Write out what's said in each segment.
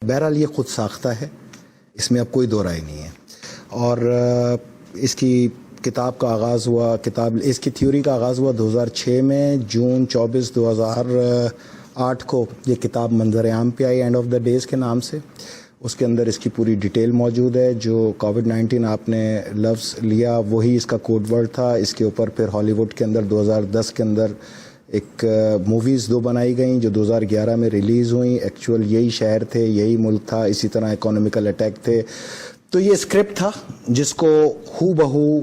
بہرحال یہ خود ساختہ ہے، اس میں اب کوئی دو رائے نہیں ہے. اور اس کی کتاب کا آغاز ہوا، اس کی تھیوری کا آغاز ہوا 2006 میں، جون 24 2008 کو یہ کتاب منظر عام پہ آئی، اینڈ آف دا ڈیز کے نام سے. اس کے اندر اس کی پوری ڈیٹیل موجود ہے. جو کووڈ-19 آپ نے لفظ لیا وہی اس کا کوڈ ورڈ تھا. اس کے اوپر پھر ہالی ووڈ کے اندر 2010 کے اندر ایک موویز 2 بنائی گئیں جو 2011 میں ریلیز ہوئیں. ایکچوئل یہی شہر تھے، یہی ملک تھا، اسی طرح اکانومیکل اٹیک تھے. تو یہ اسکرپٹ تھا جس کو ہو بہو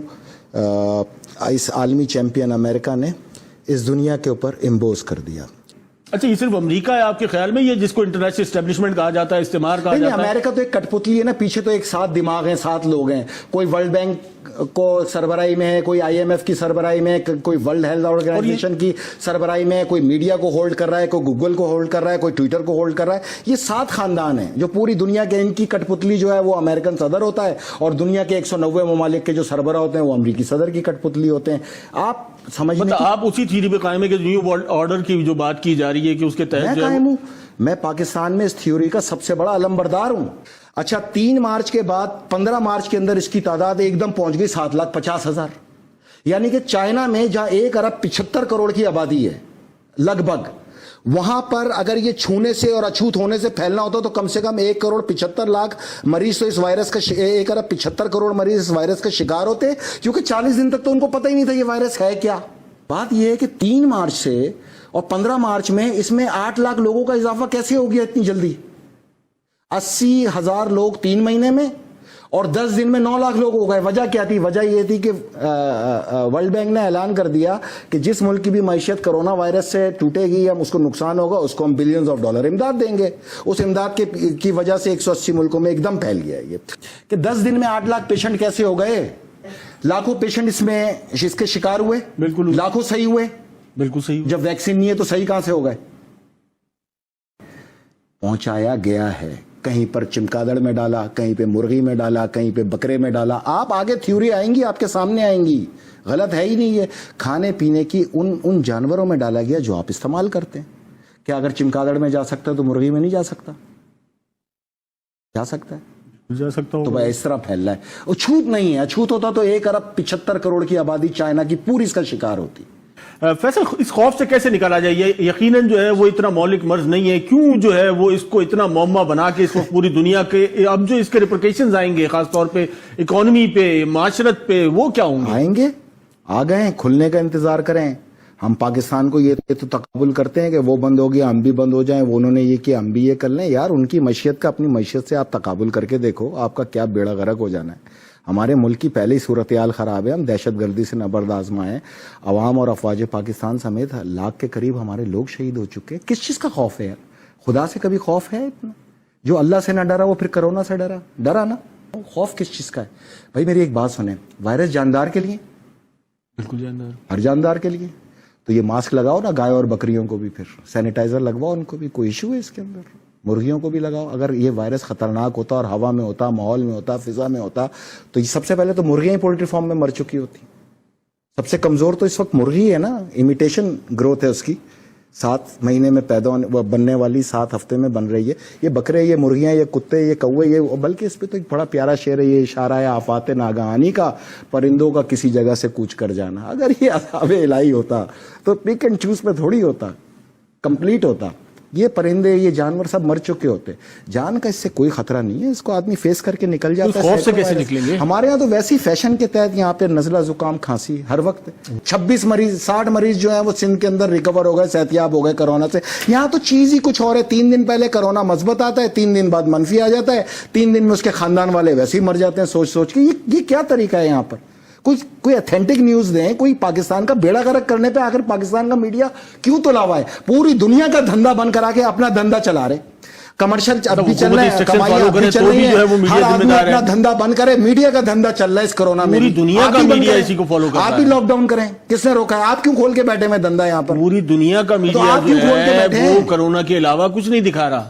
اس عالمی چیمپئن امریکہ نے اس دنیا کے اوپر امبوز کر دیا. اچھا، یہ صرف امریکہ ہے آپ کے خیال میں، یہ جس کو انٹرنیشنل اسٹیبلشمنٹ کہا جاتا ہے، استعمار کہا جاتا ہے؟ امریکہ تو ایک کٹ پتلی ہے نا، پیچھے تو ایک 7 دماغ ہیں، 7 لوگ ہیں. کوئی ورلڈ بینک کو سربراہی میں ہے، کوئی IMF کی سربراہی میں ہے، کوئی ورلڈ ہیلتھ آرگنائزیشن کی سربراہی میں ہے، کوئی میڈیا کو ہولڈ کر رہا ہے، کوئی گوگل کو ہولڈ کر رہا ہے، کوئی ٹویٹر کو ہولڈ کر رہا ہے. یہ 7 خاندان ہیں جو پوری دنیا کے، ان کی کٹ پتلی جو ہے وہ امریکن صدر ہوتا ہے، اور دنیا کے 190 ممالک کے جو سربراہ ہوتے ہیں وہ امریکی صدر کی کٹ پتلی ہوتے ہیں. آپ سمجھنے آپ اسی تھیوری پہ قائم ہے کہ نیو ورلڈ آرڈر کی جو بات کی جا رہی ہے کہ اس کے تحت قائم ہوں. میں پاکستان میں اس تھیوری کا سب سے بڑا علمبردار ہوں. اچھا، 3 مارچ کے بعد 15 مارچ کے اندر اس کی تعداد ایک دم پہنچ گئی 7,50,000. یعنی کہ چائنا میں جہاں 1 ارب 75 کروڑ کی آبادی ہے لگ بھگ، وہاں پر اگر یہ چھونے سے اور اچھوت ہونے سے پھیلنا ہوتا تو کم سے کم 1,75,00,000 مریض تو اس وائرس کا 1 ارب 75 کروڑ مریض اس وائرس کا شکار ہوتے، کیونکہ 40 دن تک تو ان کو پتہ ہی نہیں تھا یہ وائرس ہے کیا. بات یہ ہے کہ 3 مارچ سے اور 15 مارچ میں اس میں 8 لاکھ لوگوں کا اضافہ کیسے ہو گیا اتنی جلدی؟ 80,000 لوگ 3 مہینے میں، اور 10 دن میں 9 لاکھ لوگ ہو گئے. وجہ کیا تھی؟ وجہ یہ تھی کہ ورلڈ بینک نے اعلان کر دیا کہ جس ملک کی بھی معیشت کرونا وائرس سے ٹوٹے گی یا اس کو نقصان ہوگا اس کو ہم بلینز آف ڈالر امداد دیں گے. اس امداد کی وجہ سے 180 ملکوں میں ایک دم پھیل گیا یہ کہ 10 دن میں 8 لاکھ پیشنٹ کیسے ہو گئے. لاکھوں پیشنٹ اس کے شکار ہوئے، بالکل لاکھوں صحیح ہوئے. بالکل صحیح. جب ویکسین نہیں ہے تو صحیح کہاں سے ہو گئے؟ پہنچایا گیا ہے، کہیں پر چمگادڑ میں ڈالا، کہیں پہ مرغی میں ڈالا، کہیں پہ بکرے میں ڈالا. آپ آگے تھیوری آئیں گی، آپ کے سامنے آئیں گی. غلط ہے ہی نہیں یہ. کھانے پینے کی ان جانوروں میں ڈالا گیا جو آپ استعمال کرتے ہیں. کیا اگر چمگادڑ میں جا سکتا ہے تو مرغی میں نہیں جا سکتا؟ جا سکتا ہے، جا سکتا ہوں. تو بھائی اس طرح پھیل رہا ہے. اچھوت نہیں ہے، اچھوت ہوتا تو 1 ارب 75 کروڑ کی آبادی چائنا کی پوری اس کا شکار ہوتی. فیصل، اس خوف سے کیسے نکالا جائے؟ یہ یقیناً جو ہے وہ اتنا مہلک مرض نہیں ہے، کیوں جو ہے وہ اس کو اتنا معمہ بنا کے اس وقت پوری دنیا کے اب جو اس کے ریپرکیشنز آئیں گے خاص طور پہ اکانومی پہ، معاشرت پہ، وہ کیا ہوں گے؟ آئیں گے، آ گئے ہیں، کھلنے کا انتظار کریں. ہم پاکستان کو یہ تو تقابل کرتے ہیں کہ وہ بند ہو گیا ہم بھی بند ہو جائیں، وہ انہوں نے یہ کیا ہم بھی یہ کر لیں. یار ان کی معیشت کا اپنی معیشت سے آپ تقابل کر کے دیکھو، آپ کا کیا بیڑا غرق ہو جانا ہے. ہمارے ملک کی پہلے ہی صورتحال خراب ہے، ہم دہشت گردی سے نبرد آزما ہیں. عوام اور افواج پاکستان سمیت لاکھ کے قریب ہمارے لوگ شہید ہو چکے. کس چیز کا خوف ہے یار؟ خدا سے کبھی خوف ہے اتنا؟ جو اللہ سے نہ ڈرا وہ پھر کرونا سے ڈرا نا. خوف کس چیز کا ہے بھائی؟ میری ایک بات سنیں، وائرس جاندار کے لیے، بالکل جاندار، ہر جاندار کے لیے. تو یہ ماسک لگاؤ نا گائے اور بکریوں کو بھی، پھر سینیٹائزر لگواؤ ان کو بھی، کوئی ایشو ہے اس کے اندر؟ مرغیوں کو بھی لگاؤ. اگر یہ وائرس خطرناک ہوتا اور ہوا میں ہوتا، ماحول میں ہوتا، فضا میں ہوتا تو یہ سب سے پہلے تو مرغیاں ہی پولٹری فارم میں مر چکی ہوتی. سب سے کمزور تو اس وقت مرغی ہے نا، امیٹیشن گروتھ ہے اس کی. 7 مہینے میں بننے والی 7 ہفتے میں بن رہی ہے. یہ بکرے، یہ مرغیاں، یہ کتے، یہ کوے، یہ بلکہ اس پہ تو ایک بڑا پیارا شعر ہے، یہ اشارہ ہے آفات ناگہانی کا، پرندوں کا کسی جگہ سے کوچ کر جانا. اگر یہ عذاب الہی ہوتا تو پک اینڈ چوز پہ تھوڑی ہوتا، کمپلیٹ ہوتا. یہ پرندے، یہ جانور سب مر چکے ہوتے. جان کا اس سے کوئی خطرہ نہیں ہے، اس کو آدمی فیس کر کے نکل جاتا ہے. خوف سے کیسے نکلیں گے؟ ہمارے یہاں تو ویسی فیشن کے تحت یہاں پہ نزلہ زکام کھانسی ہر وقت. 26 مریض 60 مریض جو ہیں وہ سندھ کے اندر ریکور ہو گئے، صحت یاب ہو گئے کرونا سے. یہاں تو چیز ہی کچھ اور ہے. 3 دن پہلے کرونا مثبت آتا ہے، 3 دن بعد منفی آ جاتا ہے، 3 دن میں اس کے خاندان والے ویسے ہی مر جاتے ہیں سوچ کے. یہ کیا طریقہ ہے یہاں پر؟ کوئی اتھینٹک نیوز دیں، کوئی پاکستان کا بیڑا غرق کرنے پہ آخر پاکستان کا میڈیا کیوں تلا ہوا ہے؟ پوری دنیا کا دھندا بند کرا کے اپنا دھندا چلا رہے. کمرشل اب بھی چل رہا ہے، کمائی اب بھی چل رہی ہے، ہر آدمی اپنا دھندا بند کرے. میڈیا کا دھندا چل رہا ہے اس کرونا میں. پوری دنیا کا میڈیا اسی کو فالو کرتا ہے. آپ ہی لاک ڈاؤن کریں، کس نے روکا ہے؟ آپ کیوں کھول کے بیٹھے میں دھندا یہاں پر؟ پوری دنیا کا میڈیا جو ہے وہ کرونا کے علاوہ کچھ نہیں دکھا رہا.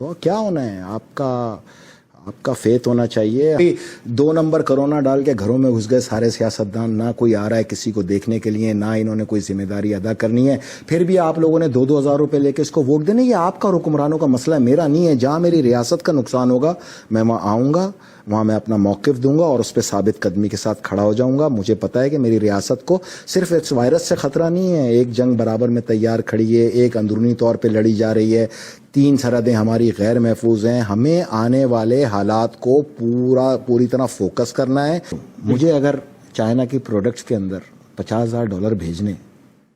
تو کیا ہونا ہے آپ کا فیت ہونا چاہیے. 2 نمبر کرونا ڈال کے گھروں میں گھس گئے سارے سیاستدان, نہ کوئی آ رہا ہے کسی کو دیکھنے کے لیے, نہ انہوں نے کوئی ذمہ داری ادا کرنی ہے. پھر بھی آپ لوگوں نے 2-2 ہزار روپے لے کے اس کو ووٹ دینے. یہ آپ کا حکمرانوں کا مسئلہ ہے, میرا نہیں ہے. جہاں میری ریاست کا نقصان ہوگا میں وہاں آؤں گا, وہاں میں اپنا موقف دوں گا اور اس پہ ثابت قدمی کے ساتھ کھڑا ہو جاؤں گا. مجھے پتا ہے کہ میری ریاست کو صرف اس وائرس سے خطرہ نہیں ہے, ایک جنگ برابر میں تیار کھڑی ہے, ایک اندرونی طور پہ لڑی جا رہی ہے, 3 سرحدیں ہماری غیر محفوظ ہیں. ہمیں آنے والے حالات کو پوری طرح فوکس کرنا ہے. مجھے اگر چائنا کی پروڈکٹس کے اندر $50,000 بھیجنے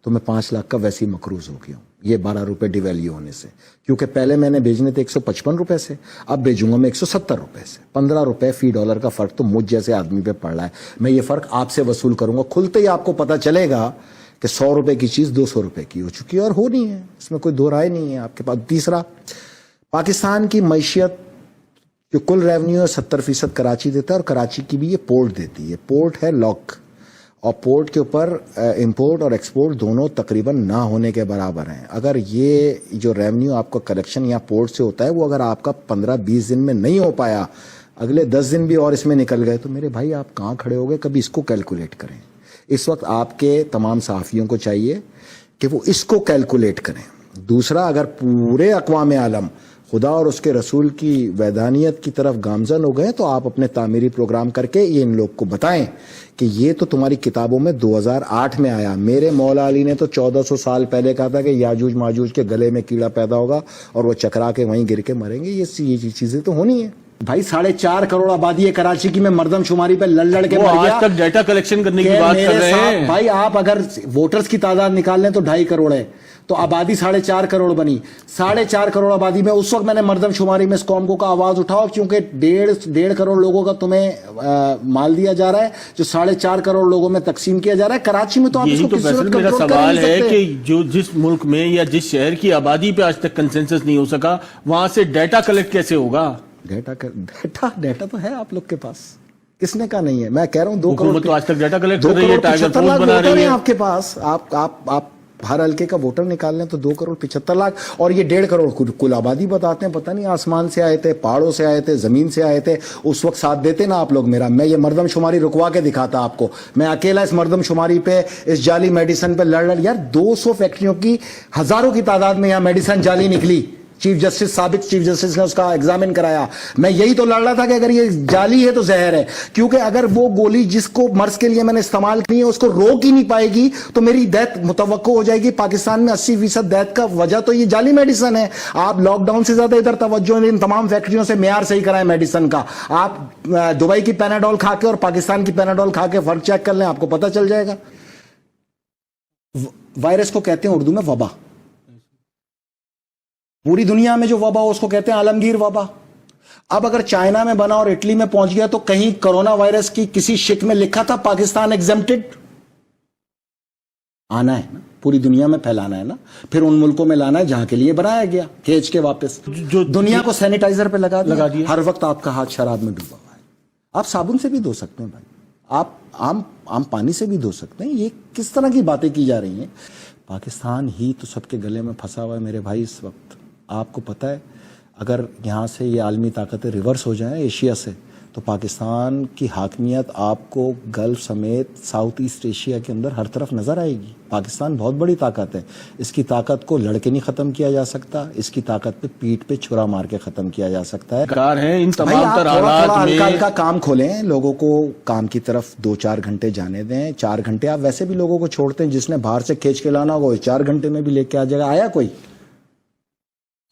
تو میں 5 لاکھ کا ویسے ہی مقروض ہو گیا ہوں, یہ 12 روپے ڈیویلیو ہونے سے. کیونکہ پہلے میں نے بھیجنے تھے 155 روپے سے, اب بھیجوں گا میں 170 روپے سے. 15 روپے فی ڈالر کا فرق تو مجھ جیسے آدمی پہ پڑ رہا ہے. میں یہ فرق آپ سے وصول کروں گا. کھلتے ہی آپ کو پتا چلے گا کہ 100 روپے کی چیز 200 روپے کی ہو چکی ہے, اور ہونی ہے, اس میں کوئی دو رائے نہیں ہے آپ کے پاس. تیسرا, پاکستان کی معیشت جو کل ریونیو ہے 70% کراچی دیتا ہے, اور کراچی کی بھی یہ پورٹ دیتی ہے. پورٹ ہے لاک, اور پورٹ کے اوپر امپورٹ اور ایکسپورٹ دونوں تقریباً نہ ہونے کے برابر ہیں. اگر یہ جو ریونیو آپ کا کلیکشن یا پورٹ سے ہوتا ہے وہ اگر آپ کا 15-20 دن میں نہیں ہو پایا, اگلے 10 دن بھی اور اس میں نکل گئے, تو میرے بھائی آپ کہاں کھڑے ہو گئے؟ کبھی اس کو کیلکولیٹ کریں. اس وقت آپ کے تمام صحافیوں کو چاہیے کہ وہ اس کو کیلکولیٹ کریں. دوسرا, اگر پورے اقوام عالم خدا اور اس کے رسول کی ویدانیت کی طرف گامزن ہو گئے تو آپ اپنے تعمیری پروگرام کر کے یہ ان لوگ کو بتائیں کہ یہ تو تمہاری کتابوں میں 2008 میں آیا. میرے مولا علی نے تو 1400 سال پہلے کہا تھا کہ یاجوج ماجوج کے گلے میں کیڑا پیدا ہوگا اور وہ چکرا کے وہیں گر کے مریں گے. یہ چیزیں تو ہونی ہیں بھائی. 4.5 کروڑ آبادی ہے کراچی کی, میں مردم شماری پہ لڑ کے مر گیا. آج تک ڈیٹا کلیکشن کرنے کی بات کر رہے ہیں بھائی. آپ اگر ووٹرز کی تعداد نکال لیں تو 2.5 کروڑ ہے, تو آبادی 4.5 کروڑ بنی. 4.5 کروڑ آبادی میں اس وقت میں نے مردم شماری میں اس قوم کو آواز اٹھاؤ, کیونکہ 1.5 کروڑ لوگوں کا تمہیں مال دیا جا رہا ہے جو 4.5 کروڑ لوگوں میں تقسیم کیا جا رہا ہے. کراچی میں تو آپ اس کو کسی صورت میرا کنٹرول کر سوال نہیں ہے سکتے. کہ جو جس ملک میں یا جس شہر کی آبادی پہ آج تک کنسنسس نہیں ہو سکا, وہاں سے ڈیٹا کلیکٹ کیسے ہوگا؟ ڈیٹا تو ہے آپ لوگ کے پاس, کس نے کہا نہیں ہے؟ میں کہہ رہا ہوں 2 کروڑ تو آج تک ڈیٹا کلیکٹ کر رہی ہے, ٹائیگر فورس بنا رہی ہے آپ کے پاس. آپ ہر حلقے کا ووٹر نکال لیں تو 2 کروڑ 75 لاکھ, اور یہ 1.5 کروڑ کل آبادی بتاتے ہیں. پتہ نہیں آسمان سے آئے تھے, پہاڑوں سے آئے تھے, زمین سے آئے تھے, اس وقت ساتھ دیتے نا آپ لوگ میرا. میں یہ مردم شماری رکوا کے دکھاتا آپ کو. میں اکیلا اس مردم شماری پہ, اس جعلی میڈیسن پہ لڑ یار 200 فیکٹریوں کی ہزاروں کی تعداد میں یہاں میڈیسن جعلی نکلی. چیف جسٹس, سابق چیف جسٹس نے اس کا ایگزامن کرایا. میں یہی تو لڑ رہا تھا کہ اگر یہ جعلی ہے تو زہر ہے, کیونکہ اگر وہ گولی جس کو مرض کے لیے میں نے استعمال کی ہے اس کو روک ہی نہیں پائے گی تو میری ڈیتھ متوقع ہو جائے گی. پاکستان میں 80% ڈیتھ کا وجہ تو یہ جعلی میڈیسن ہے. آپ لاک ڈاؤن سے زیادہ ادھر توجہ ان تمام فیکٹریوں سے معیار صحیح کرائیں میڈیسن کا. آپ دبئی کی پیناڈول کھا کے اور پاکستان کی پیناڈول کھا کے فرق چیک کر لیں, آپ کو پتہ چل جائے گا. وائرس کو کہتے ہیں اردو میں وبا. پوری دنیا میں جو وبا ہو اس کو کہتے ہیں عالمگیر وبا. اب اگر چائنا میں بنا اور اٹلی میں پہنچ گیا تو کہیں کرونا وائرس کی کسی شک میں لکھا تھا پاکستان ایگزمپٹڈ؟ آنا ہے نا, پوری دنیا میں پھیلانا ہے نا, پھر ان ملکوں میں لانا ہے جہاں کے لیے بنایا گیا, کھینچ کے واپس جو دنیا کو سینیٹائزر پہ لگا دیا. ہر وقت آپ کا ہاتھ شراب میں ڈوبا ہوا ہے. آپ صابن سے بھی دھو سکتے ہیں بھائی, آپ عام پانی سے بھی دھو سکتے ہیں. یہ کس طرح کی باتیں کی جا رہی ہیں؟ پاکستان ہی تو سب کے گلے میں پھنسا ہوا ہے میرے بھائی اس وقت. آپ کو پتہ ہے اگر یہاں سے یہ عالمی طاقتیں ریورس ہو جائیں ایشیا سے, تو پاکستان کی حاکمیت آپ کو گلف سمیت ساؤتھ ایسٹ ایشیا کے اندر ہر طرف نظر آئے گی. پاکستان بہت بڑی طاقت ہے, اس کی طاقت کو لڑکے نہیں ختم کیا جا سکتا, اس کی طاقت پہ پیٹ پہ چھرا مار کے ختم کیا جا سکتا ہے. کار ہیں ان تمام تر حالات میں. ہلکا کام کھولیں, لوگوں کو کام کی طرف 2-4 گھنٹے جانے دیں. 4 گھنٹے آپ ویسے بھی لوگوں کو چھوڑتے ہیں, جس نے باہر سے کھینچ کے لانا ہوگا 4 گھنٹے میں بھی لے کے آ جائے گا. آیا کوئی؟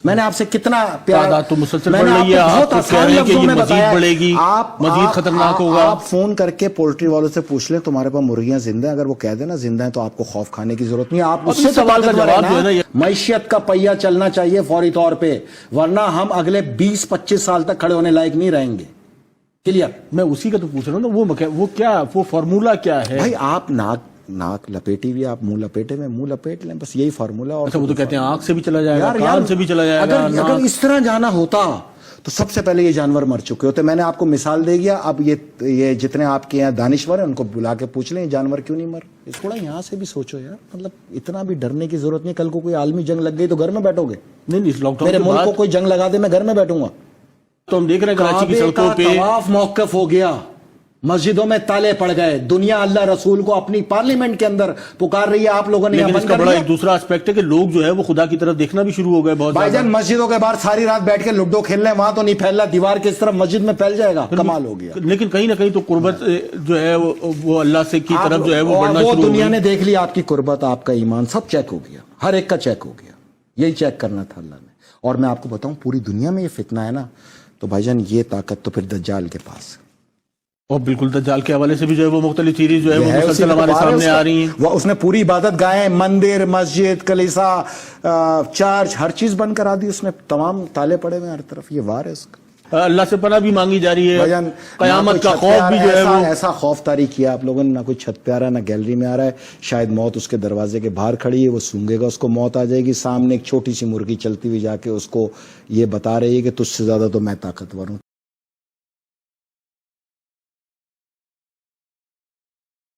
میں نے آپ سے کتنا پیار, تو مسلسل بڑھ رہی ہے, آپ تو کہہ رہے ہیں کہ یہ مزید بڑھے گی, مزید خطرناک ہوگا. آپ فون کر کے پولٹری والوں سے پوچھ لیں تمہارے پاس مرغیاں زندہ ہیں, اگر وہ کہہ دیں نا زندہ ہیں تو آپ کو خوف کھانے کی ضرورت نہیں. آپ اس سے سوال کا جواب جو ہے نا, معیشت کا پہیہ چلنا چاہیے فوری طور پہ, ورنہ ہم اگلے 20-25 سال تک کھڑے ہونے لائق نہیں رہیں گے. کلیئر؟ میں اسی کا تو پوچھ رہا ہوں نا, وہ کیا, وہ فارمولا کیا ہے بھائی؟ آپ ناک لپیٹی ہوئی, آپ منہ لپیٹے میں منہ لپیٹ لیں, بس یہی فارمولا. اور وہ تو کہتے ہیں آنکھ سے بھی چلا جائے گا, کان سے بھی چلا جائے گا. اگر اس طرح جانا ہوتا تو سب سے پہلے یہ جانور مر چکے ہوتے. میں نے آپ کو مثال دے گیا. اب یہ جتنے آپ کے یہاں دانشور ہیں ان کو بلا کے پوچھ لیں یہ جانور کیوں نہیں مر. تھوڑا یہاں سے بھی سوچو یار, مطلب اتنا بھی ڈرنے کی ضرورت نہیں. کل کو کوئی عالمی جنگ لگ گئی تو گھر میں بیٹھو گے؟ نہیں, لاک ڈاؤن میرے ملک کو کوئی جنگ لگا دے میں گھر میں بیٹھوں گا. تو ہم دیکھ رہے ہیں کراچی کی سڑکوں پہ طواف موقف ہو گیا, مسجدوں میں تالے پڑ گئے, دنیا اللہ رسول کو اپنی پارلیمنٹ کے اندر پکار رہی ہے, آپ لوگوں نے لیکن اس کا بڑا ایک دوسرا اسپیکٹ ہے کہ لوگ جو ہے وہ خدا کی طرف دیکھنا بھی شروع ہو گئے بہت. بھائی جان مسجدوں کے باہر ساری رات بیٹھ کے لڈو کھیل رہے ہیں, وہاں تو نہیں پھیل رہا, دیوار کس طرف مسجد میں پھیل جائے گا, کمال ہو گیا. لیکن کہیں نہ کہیں تو قربت جو ہے وہ اللہ سے کی طرف جو ہے وہ بڑھنا شروع ہو گئی. دنیا نے دیکھ لیا آپ کی قربت, آپ کا ایمان سب چیک ہو گیا, ہر ایک کا چیک ہو گیا. یہی چیک کرنا تھا اللہ نے. اور میں آپ کو بتاؤں پوری دنیا میں یہ فتنہ ہے نا, تو بھائی جان یہ طاقت تو پھر دجال کے پاس. اور بالکل دجال کے حوالے سے بھی جو ہے وہ مختلف چیزیں جو ہے وہ مسلسل ہمارے سامنے آ رہی ہیں. وہ اس نے پوری عبادت گاہیں, مندر, مسجد, کلیسا, چرچ, ہر چیز بند کرا دی اس نے, تمام تالے پڑے ہوئے ہر طرف. یہ وار ہے اس کا. اللہ سے پناہ بھی مانگی جا رہی ہے, قیامت کا خوف بھی جو ہے وہ ایسا خوف طاری کیا آپ لوگوں نے, نہ کوئی چھت پہ آ رہا ہے نہ گیلری میں آ رہا ہے. شاید موت اس کے دروازے کے باہر کھڑی ہے, وہ سونگے گا, اس کو موت آ جائے گی. سامنے ایک چھوٹی سی مرغی چلتی ہوئی جا کے اس کو یہ بتا رہی ہے کہ تجھ سے زیادہ تو میں طاقتور ہوں.